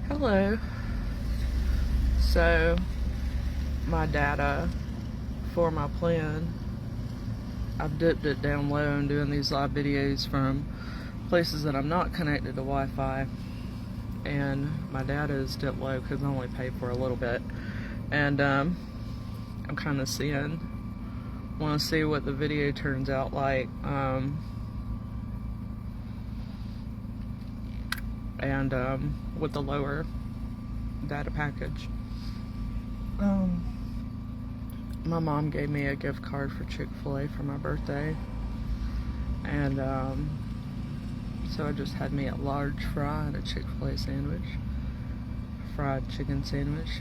Hello. So, my data for my plan, I've dipped it down low and doing these live videos from places that I'm not connected to Wi-Fi, and my data is dipped low because I only pay for a little bit, and I'm kind of want to see what the video turns out like, with the lower data package. My mom gave me a gift card for Chick-fil-A for my birthday, and so I just had me a large fry and a Chick-fil-A sandwich, fried chicken sandwich.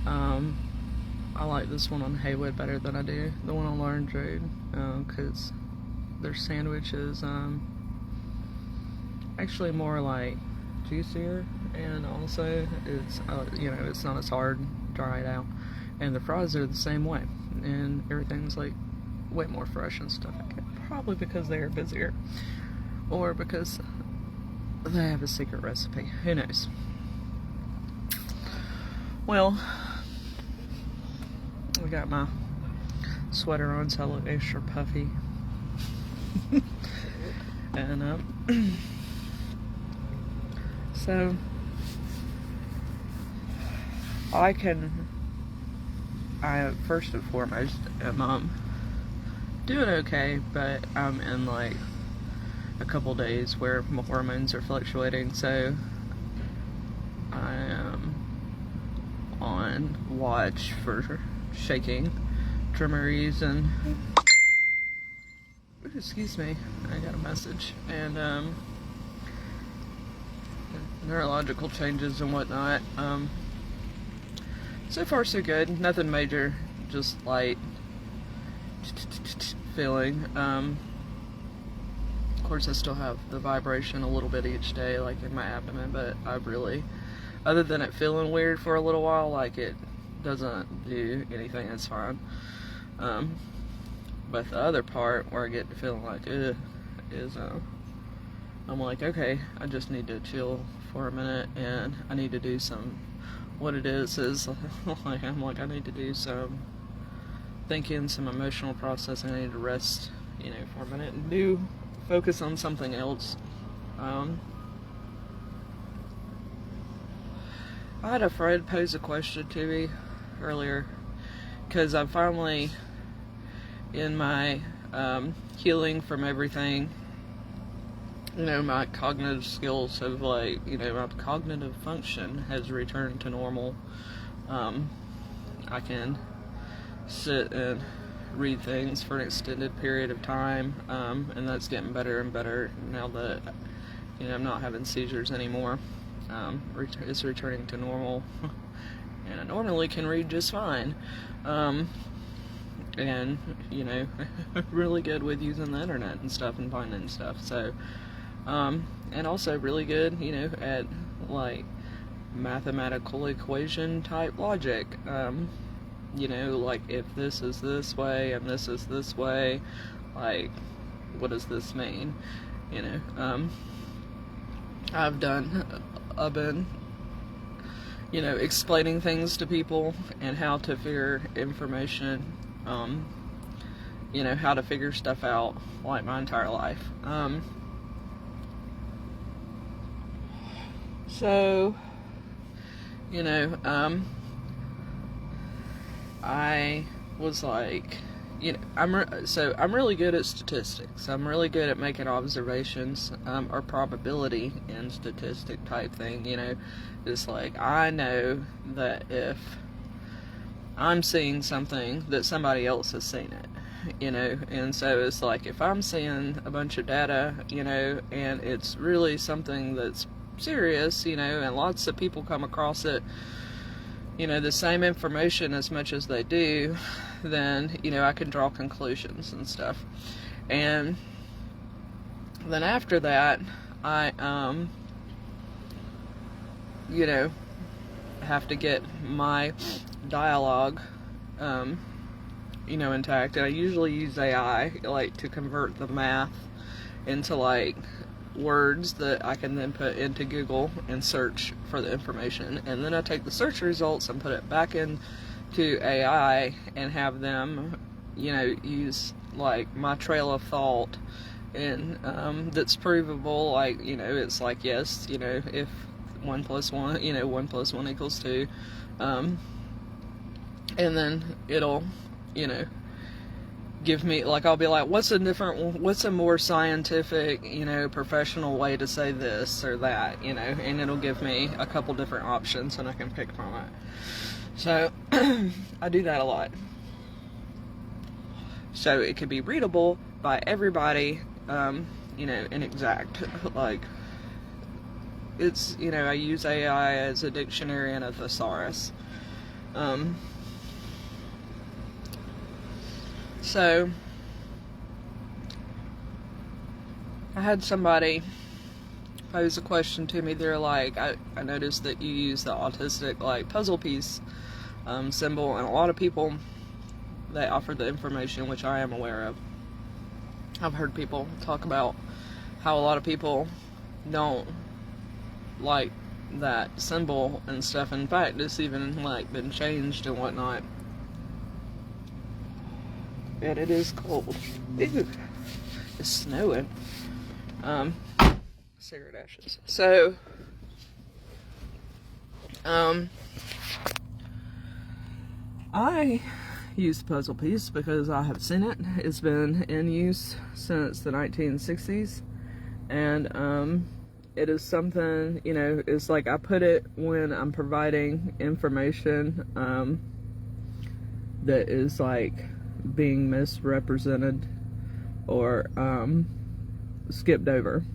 I like this one on Haywood better than I do the one on Lawrence Road, because their sandwich is actually more like juicier, and also it's it's not as hard, dried out, and the fries are the same way, and everything's like way more fresh and stuff. Probably because they are busier, or because they have a secret recipe. Who knows? Well, I got my sweater on so I look extra puffy. And so I first and foremost am doing okay, but I'm in like a couple days where my hormones are fluctuating, so I am on watch for shaking, tremories, and excuse me, I got a message, and neurological changes and whatnot. So far so good, nothing major, just light feeling. Of course I still have the vibration a little bit each day, like in my abdomen, but I really, other than it feeling weird for a little while, like it doesn't do anything, it's fine. But the other part where I get to feeling like is I'm like, okay, I just need to chill for a minute, and I need to do what it is like, I'm like, I need to do some thinking, some emotional processing. I need to rest, for a minute and focus on something else. I had a friend pose a question to me earlier, because I'm finally in my healing from everything. My cognitive skills have my cognitive function has returned to normal. I can sit and read things for an extended period of time, and that's getting better and better now that I'm not having seizures anymore. It's returning to normal, and I normally can read just fine. And really good with using the internet and stuff and finding stuff. So, and also really good, at like mathematical equation type logic. Like if this is this way and this is this way, like what does this mean? I've been explaining things to people and how to figure information, how to figure stuff out, like my entire life. So, I was like, I'm really good at statistics. I'm really good at making observations, or probability and statistic type thing. It's like, I know that if I'm seeing something, that somebody else has seen it. And so it's like, if I'm seeing a bunch of data, and it's really something that's serious, and lots of people come across it, the same information as much as they do, then, I can draw conclusions and stuff. And then after that, I, have to get my dialogue, intact. And I usually use AI, like, to convert the math into, like, words that I can then put into Google and search for the information, and then I take the search results and put it back into AI and have them, use like my trail of thought, and that's provable. Like, it's like, yes, if 1 + 1, 1 + 1 = 2, and then it'll, give me, like, I'll be like, what's a more scientific, professional way to say this or that, and it'll give me a couple different options and I can pick from it. So I do that a lot, so it could be readable by everybody, and exact. Like, it's, I use AI as a dictionary and a thesaurus. So I had somebody pose a question to me. They're like, I noticed that you use the autistic, like, puzzle piece symbol, and a lot of people, they offer the information, which I am aware of. I've heard people talk about how a lot of people don't like that symbol and stuff. In fact, it's even, like, been changed and whatnot. And it is cold. Ew. It's snowing. Cigarette ashes. So, I use the puzzle piece because I have seen it. It's been in use since the 1960s. And, it is something, it's like I put it when I'm providing information, that is, like, being misrepresented or skipped over,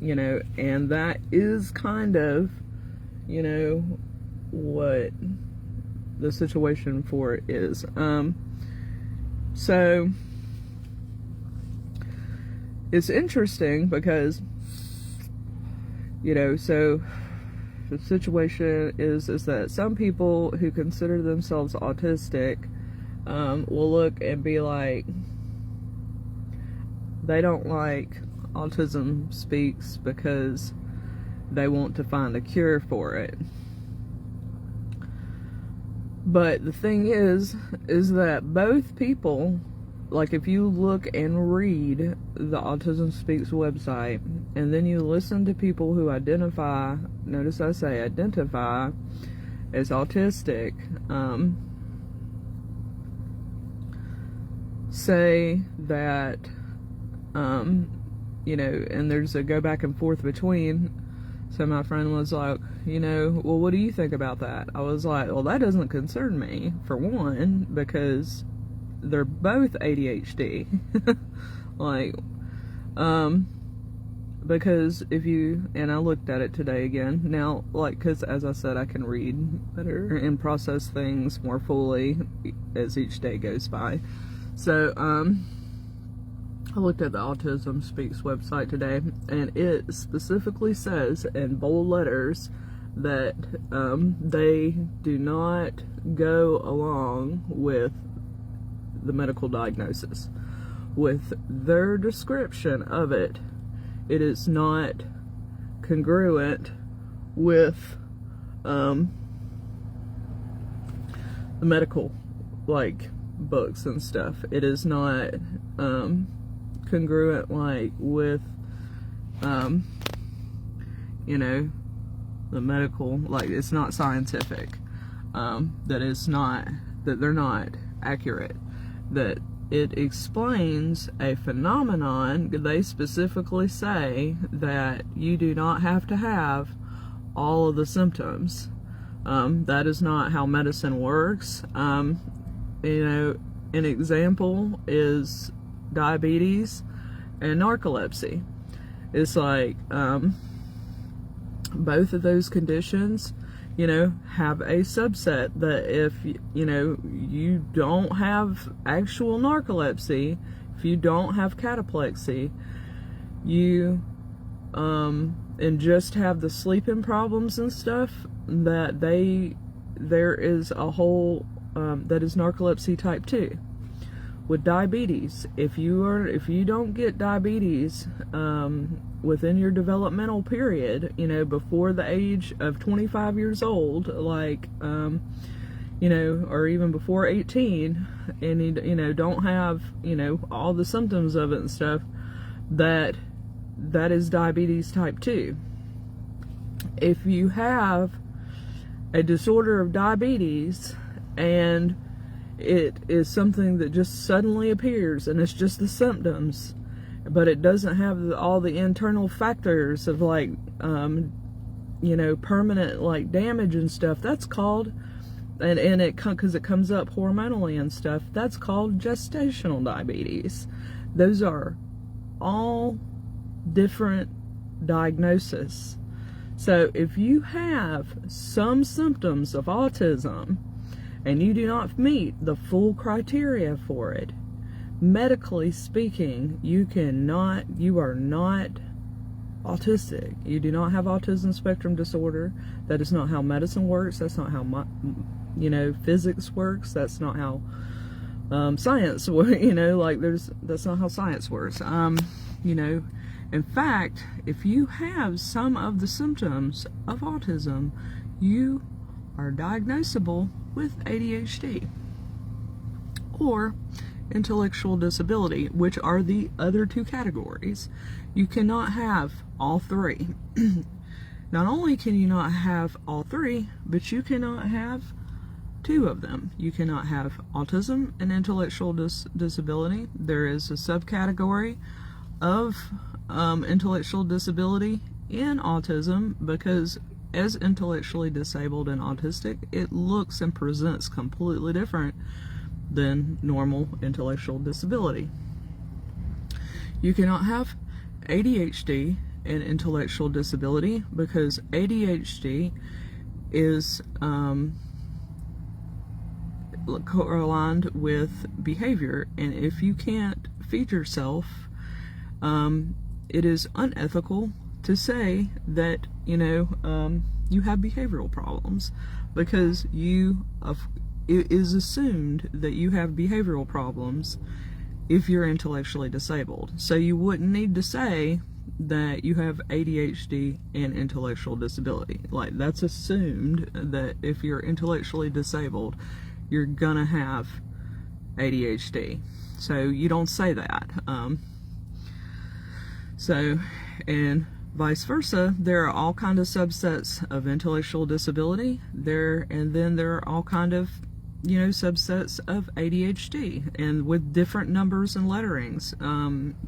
and that is kind of, what the situation for it is. So it's interesting because, so the situation is that some people who consider themselves autistic will look and be like, they don't like Autism Speaks because they want to find a cure for it. But the thing is that both people, like, if you look and read the Autism Speaks website, and then you listen to people who identify, notice I say identify, as autistic, say that, and there's a go back and forth between. So my friend was like, well, what do you think about that? I was like, well, that doesn't concern me, for one, because they're both ADHD. Like, because and I looked at it today again, now, like, because as I said, I can read better and process things more fully as each day goes by. So, I looked at the Autism Speaks website today, and it specifically says in bold letters that they do not go along with the medical diagnosis. With their description of it, it is not congruent with the medical, like, books and stuff. It is not congruent, like, with the medical, like, it's not scientific, that they're not accurate, that it explains a phenomenon. They specifically say that you do not have to have all of the symptoms. That is not how medicine works. An example is diabetes and narcolepsy. It's like, both of those conditions, have a subset that if, you don't have actual narcolepsy, if you don't have cataplexy, you, and just have the sleeping problems and stuff, that there is a whole, that is narcolepsy type 2. With diabetes, if you don't get diabetes, within your developmental period, you know, before the age of 25 years old, like, you know, or even before 18, and you know, don't have, you know, all the symptoms of it and stuff, that is diabetes type 2. If you have a disorder of diabetes and it is something that just suddenly appears and it's just the symptoms, but it doesn't have all the internal factors of, like, you know, permanent, like, damage and stuff, that's called, and because it comes up hormonally and stuff, that's called gestational diabetes. Those are all different diagnoses. So if you have some symptoms of autism and you do not meet the full criteria for it, medically speaking, you are not autistic. You do not have autism spectrum disorder. That is not how medicine works. That's not how you know, physics works. That's not how science works. You know, like, that's not how science works. You know, in fact, if you have some of the symptoms of autism, you are diagnosable with ADHD or intellectual disability, which are the other two categories. You cannot have all three. Not only can you not have all three, but you cannot have two of them. You cannot have autism and intellectual disability. There is a subcategory of intellectual disability in autism, because as intellectually disabled and autistic, it looks and presents completely different than normal intellectual disability. You cannot have ADHD and intellectual disability, because ADHD is aligned with behavior, and if you can't feed yourself, it is unethical to say that, you know, you have behavioral problems, because it is assumed that you have behavioral problems if you're intellectually disabled. So you wouldn't need to say that you have ADHD and intellectual disability. Like, that's assumed that if you're intellectually disabled, you're gonna have ADHD. So you don't say that. So, and vice versa, there are all kind of subsets of intellectual disability and then there are all kind of, you know, subsets of ADHD, and with different numbers and letterings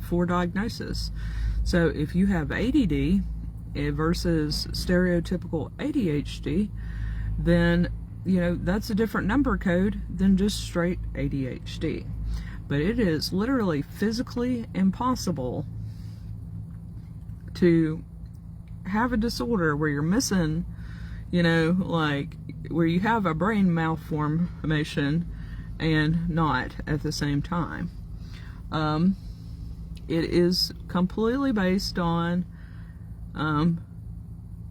for diagnosis. So if you have ADD versus stereotypical ADHD, then, you know, that's a different number code than just straight ADHD. But it is literally physically impossible to have a disorder where you're missing, you know, like, where you have a brain malformation and not at the same time. It is completely based on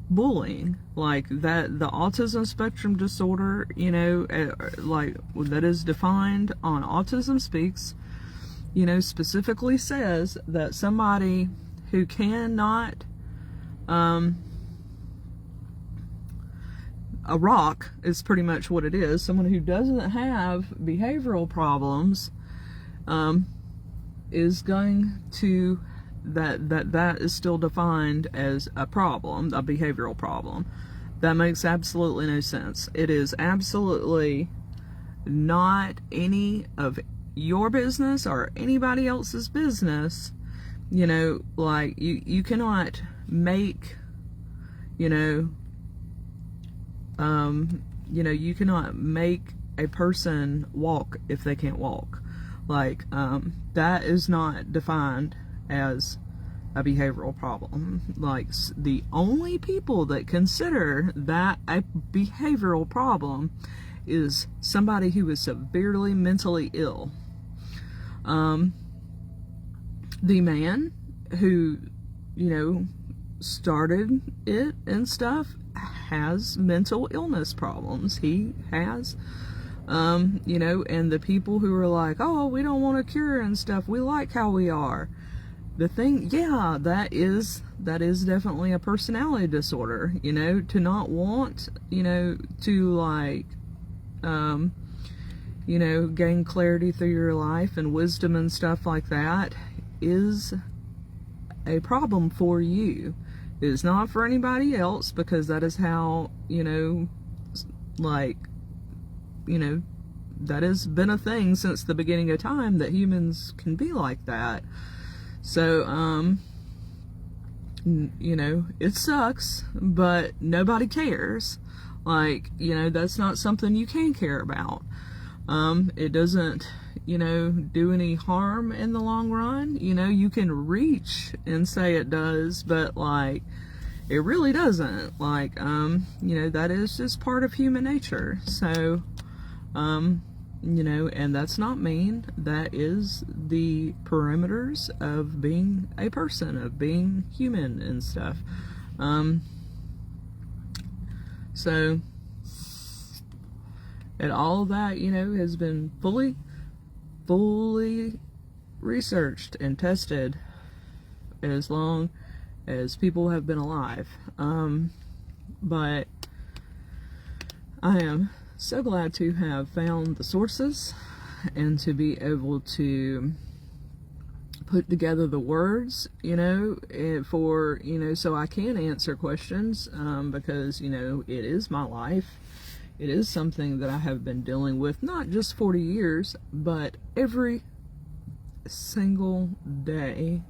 bullying, like that. The autism spectrum disorder, you know, like, that is defined on Autism Speaks, you know, specifically says that somebody who cannot, a rock is pretty much what it is. Someone who doesn't have behavioral problems is going to, that is still defined as a problem, a behavioral problem. That makes absolutely no sense. It is absolutely not any of your business or anybody else's business. You know, like, you cannot make, you know, you cannot make a person walk if they can't walk. Like, that is not defined as a behavioral problem. Like, the only people that consider that a behavioral problem is somebody who is severely mentally ill. The man who, you know, started it and stuff has mental illness problems. He has, you know, and the people who are like, oh, we don't want a cure and stuff, we like how we are. the thing, yeah, that is definitely a personality disorder, you know, to not want, you know, to like, you know, gain clarity through your life and wisdom and stuff like that is a problem for you. It is not for anybody else, because that is how, you know, like, you know, that has been a thing since the beginning of time, that humans can be like that. So, you know, it sucks, but nobody cares. Like, you know, that's not something you can care about. It doesn't, you know, do any harm in the long run. You know, you can reach and say it does, but like, it really doesn't. Like, you know, that is just part of human nature. So, you know, and that's not mean. That is the parameters of being a person, of being human and stuff. So, and all of that, you know, has been fully researched and tested as long as people have been alive. But I am so glad to have found the sources and to be able to put together the words, you know, for, you know, so I can answer questions, because, you know, it is my life. It is something that I have been dealing with, not just 40 years, but every single day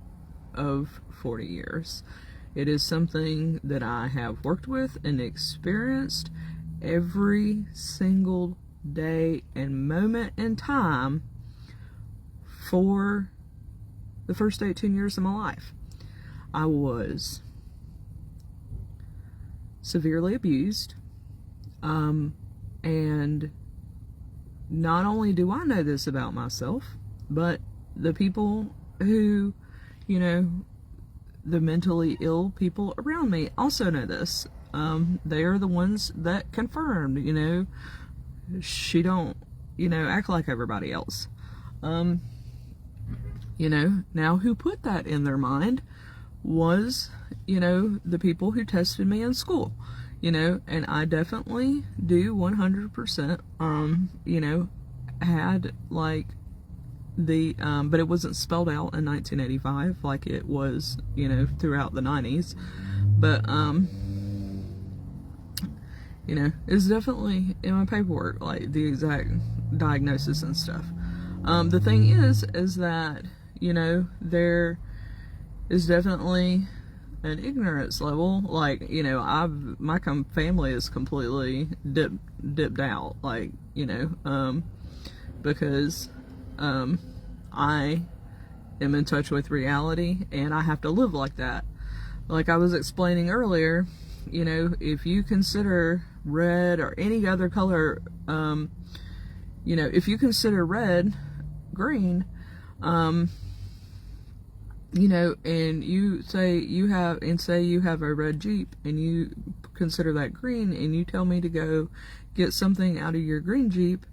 of 40 years. It is something that I have worked with and experienced every single day and moment in time for the first 18 years of my life. I was severely abused. And not only do I know this about myself, but the people who, you know, the mentally ill people around me also know this. They are the ones that confirmed, you know, she don't, you know, act like everybody else. You know, now who put that in their mind was, you know, the people who tested me in school. You know, and I definitely do 100%, you know, had like the, but it wasn't spelled out in 1985 like it was, you know, throughout the 90s. But, you know, it's definitely in my paperwork, like the exact diagnosis and stuff. The thing is that, you know, there is definitely an ignorance level. Like, you know, my family is completely dipped out, like, you know, because I am in touch with reality and I have to live like that. Like I was explaining earlier, you know, if you consider red or any other color, you know, if you consider red green, you know, and you say you have a red Jeep and you consider that green, and you tell me to go get something out of your green Jeep,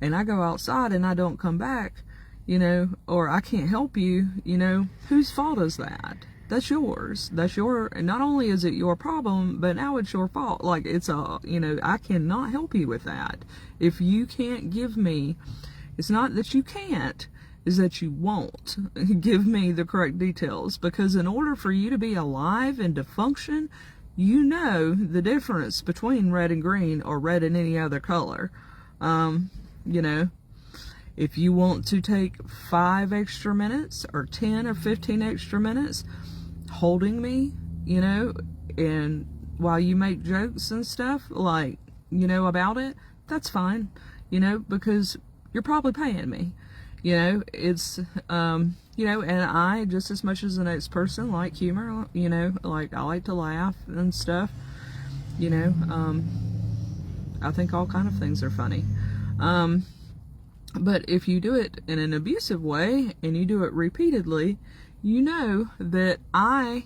and I go outside and I don't come back, you know, or I can't help you, you know, whose fault is that? That's yours. And not only is it your problem, but now it's your fault. Like, it's you know, I cannot help you with that. If you can't give me, it's not that you can't, is that you won't give me the correct details. Because in order for you to be alive and to function, you know the difference between red and green, or red and any other color. You know, if you want to take 5 extra minutes or 10 or 15 extra minutes holding me, you know, and while you make jokes and stuff, like, you know, about it, that's fine, you know, because you're probably paying me. You know, it's, you know, and I, just as much as the next person, like humor, you know, like, I like to laugh and stuff, you know, I think all kind of things are funny. But if you do it in an abusive way, and you do it repeatedly, you know that I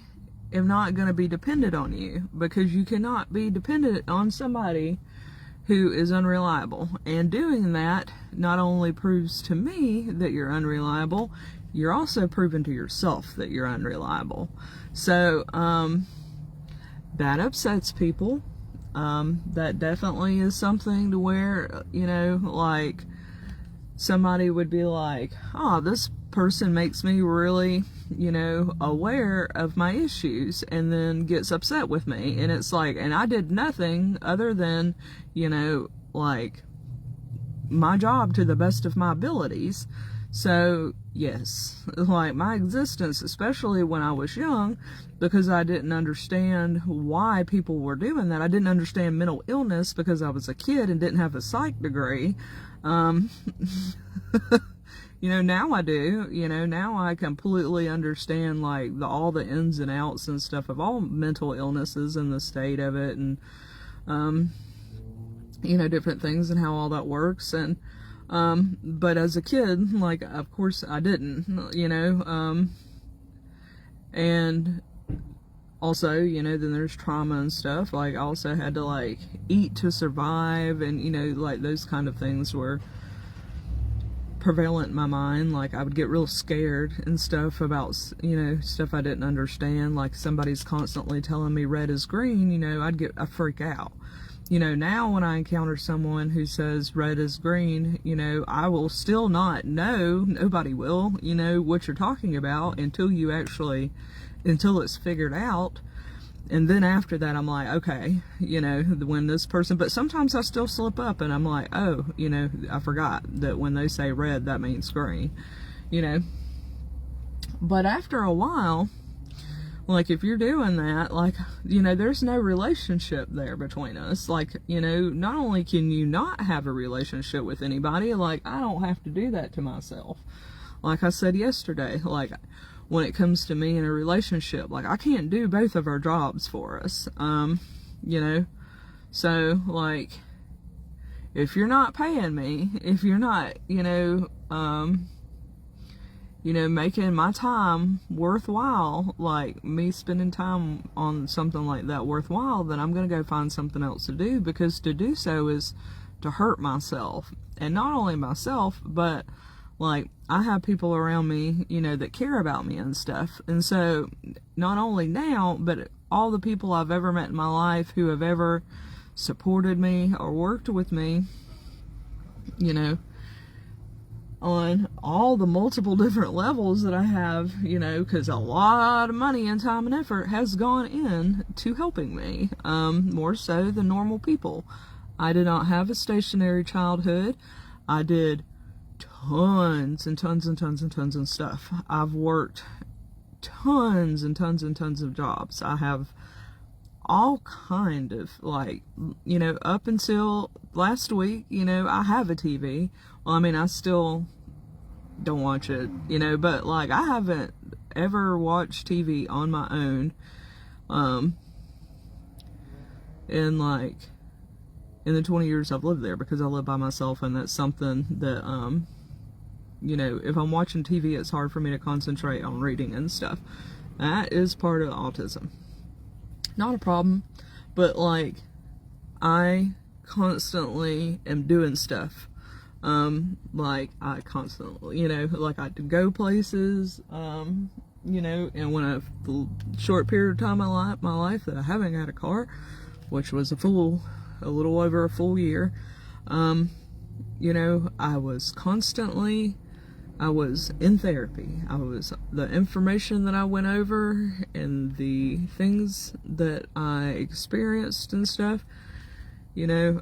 am not going to be dependent on you, because you cannot be dependent on somebody who is unreliable. And doing that not only proves to me that you're unreliable, you're also proving to yourself that you're unreliable. So, that upsets people. That definitely is something to where, you know, like, somebody would be like, oh, this person makes me really, you know, aware of my issues, and then gets upset with me. And it's like, and I did nothing other than, you know, like, my job to the best of my abilities. So, yes, like, my existence, especially when I was young, because I didn't understand why people were doing that. I didn't understand mental illness because I was a kid and didn't have a psych degree. You know, now I do. You know, now I completely understand, like, all the ins and outs and stuff of all mental illnesses and the state of it, and, you know, different things and how all that works. And, but as a kid, like, of course I didn't, you know, and also, you know, then there's trauma and stuff. Like, I also had to, like, eat to survive, and, you know, like, those kind of things were prevalent in my mind. Like, I would get real scared and stuff about, you know, stuff I didn't understand. Like, somebody's constantly telling me red is green, you know, I'd freak out. You know, now when I encounter someone who says red is green, you know, I will still not know, nobody will, you know, what you're talking about until it's figured out. And then after that, I'm like, okay, you know, when this person, but sometimes I still slip up and I'm like, oh, you know, I forgot that when they say red, that means green, you know. But after a while, like, if you're doing that, like, you know, there's no relationship there between us. Like, you know, not only can you not have a relationship with anybody, like, I don't have to do that to myself. Like I said yesterday, like, when it comes to me in a relationship, like, I can't do both of our jobs for us, you know. So, like, if you're not paying me, if you're not, you know, making my time worthwhile, like, me spending time on something like that worthwhile, then I'm going to go find something else to do, because to do so is to hurt myself. And not only myself, but, like, I have people around me, you know, that care about me and stuff. And so, not only now, but all the people I've ever met in my life who have ever supported me or worked with me, you know, on all the multiple different levels that I have, you know, because a lot of money and time and effort has gone in to helping me, more so than normal people. I did not have a stationary childhood. I did tons and tons and tons and tons of stuff. I've worked tons and tons and tons of jobs. I have all kind of, like, you know, up until last week, you know, I have a TV. Well, I mean, I still don't watch it, you know, but, like, I haven't ever watched TV on my own, in the 20 years I've lived there, because I live by myself, and that's something that, you know, if I'm watching TV, it's hard for me to concentrate on reading and stuff. That is part of autism. Not a problem, but, like, I constantly am doing stuff. Like, I constantly, you know, like, I go places, you know, and when a short period of time in my life that I haven't had a car, which was a little over a full year, you know, I was in therapy. The information that I went over and the things that I experienced and stuff, you know,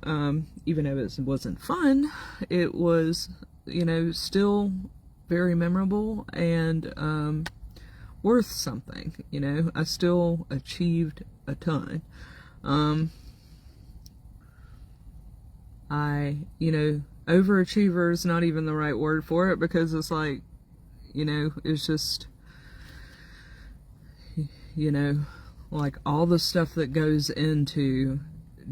even though it wasn't fun, it was, you know, still very memorable and worth something, you know. I still achieved a ton. You know, overachiever is not even the right word for it, because it's like, you know, it's just, you know, like, all the stuff that goes into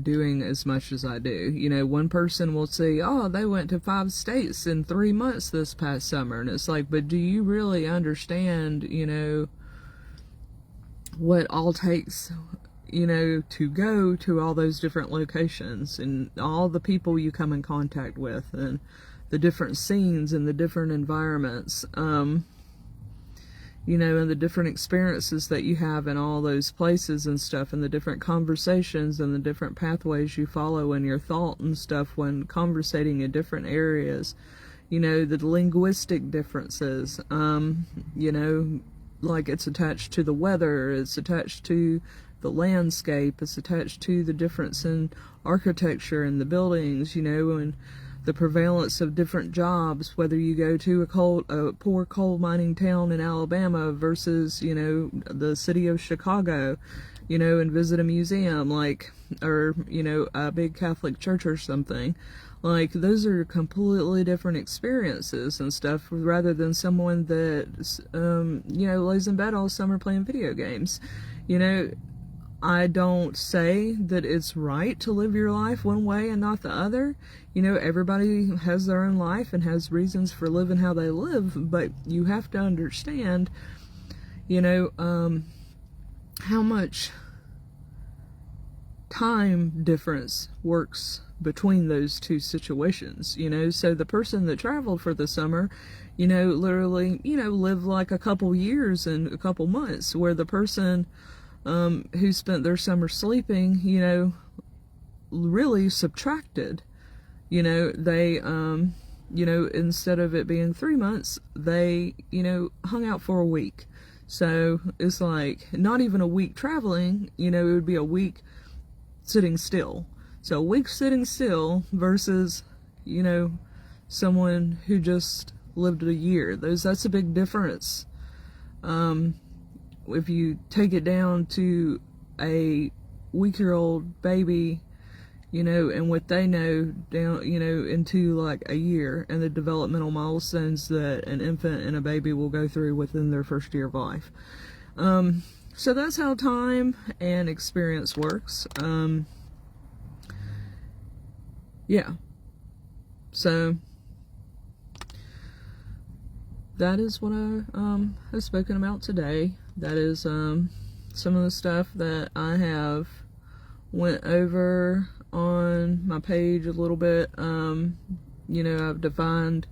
doing as much as I do. You know, one person will say, oh, they went to 5 states in 3 months this past summer, and it's like, but do you really understand, you know, what all takes, you know, to go to all those different locations, and all the people you come in contact with, and the different scenes and the different environments, you know, and the different experiences that you have in all those places and stuff, and the different conversations and the different pathways you follow in your thought and stuff when conversating in different areas, you know, the linguistic differences, you know, like it's attached to the weather, it's attached to the landscape, it's attached to the difference in architecture and the buildings, you know, and the prevalence of different jobs, whether you go to a poor coal mining town in Alabama versus, you know, the city of Chicago, you know, and visit a museum, like, or, you know, a big Catholic church or something. Like, those are completely different experiences and stuff, rather than someone that, you know, lays in bed all summer playing video games. You know, I don't say that it's right to live your life one way and not the other. You know, everybody has their own life and has reasons for living how they live, but you have to understand, you know, how much time difference works between those two situations, you know. So the person that traveled for the summer, you know, literally, you know, lived like a couple years and a couple months, where the person who spent their summer sleeping, you know, really subtracted. You know, they, you know, instead of it being 3 months, they, you know, hung out for a week. So it's like not even a week traveling, you know, it would be a week sitting still. So a week sitting still versus, you know, someone who just lived a year. That's a big difference. If you take it down to a week-year-old baby, you know, and what they know down, you know, into like a year, and the developmental milestones that an infant and a baby will go through within their first year of life. So that's how time and experience works. Yeah. So that is what I have spoken about today. That is some of the stuff that I have went over on my page a little bit. You know, I've defined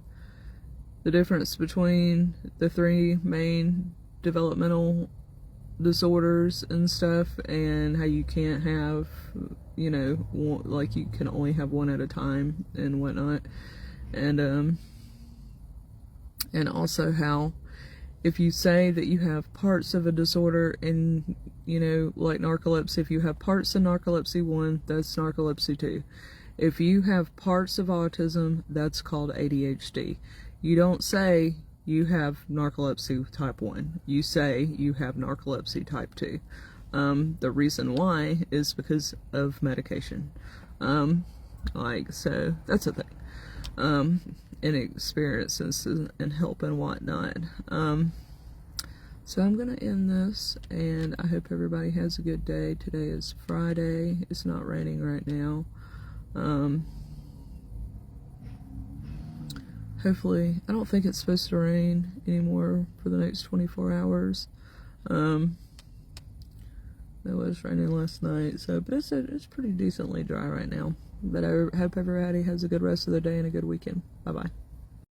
the difference between the 3 main developmental disorders and stuff, and how you can't have, you know, one, like you can only have one at a time and whatnot, and also how if you say that you have parts of a disorder, and, you know, like narcolepsy, if you have parts of narcolepsy 1, that's narcolepsy 2. If you have parts of autism, that's called ADHD. You don't say you have narcolepsy type 1. You say you have narcolepsy type 2. The reason why is because of medication. Like, so that's a thing. And experiences and help and whatnot. So I'm gonna end this, and I hope everybody has a good day. Today is Friday. It's not raining right now. Hopefully, I don't think it's supposed to rain anymore for the next 24 hours. It was raining last night, so, but it's pretty decently dry right now. But I hope everybody has a good rest of the day and a good weekend. Bye-bye.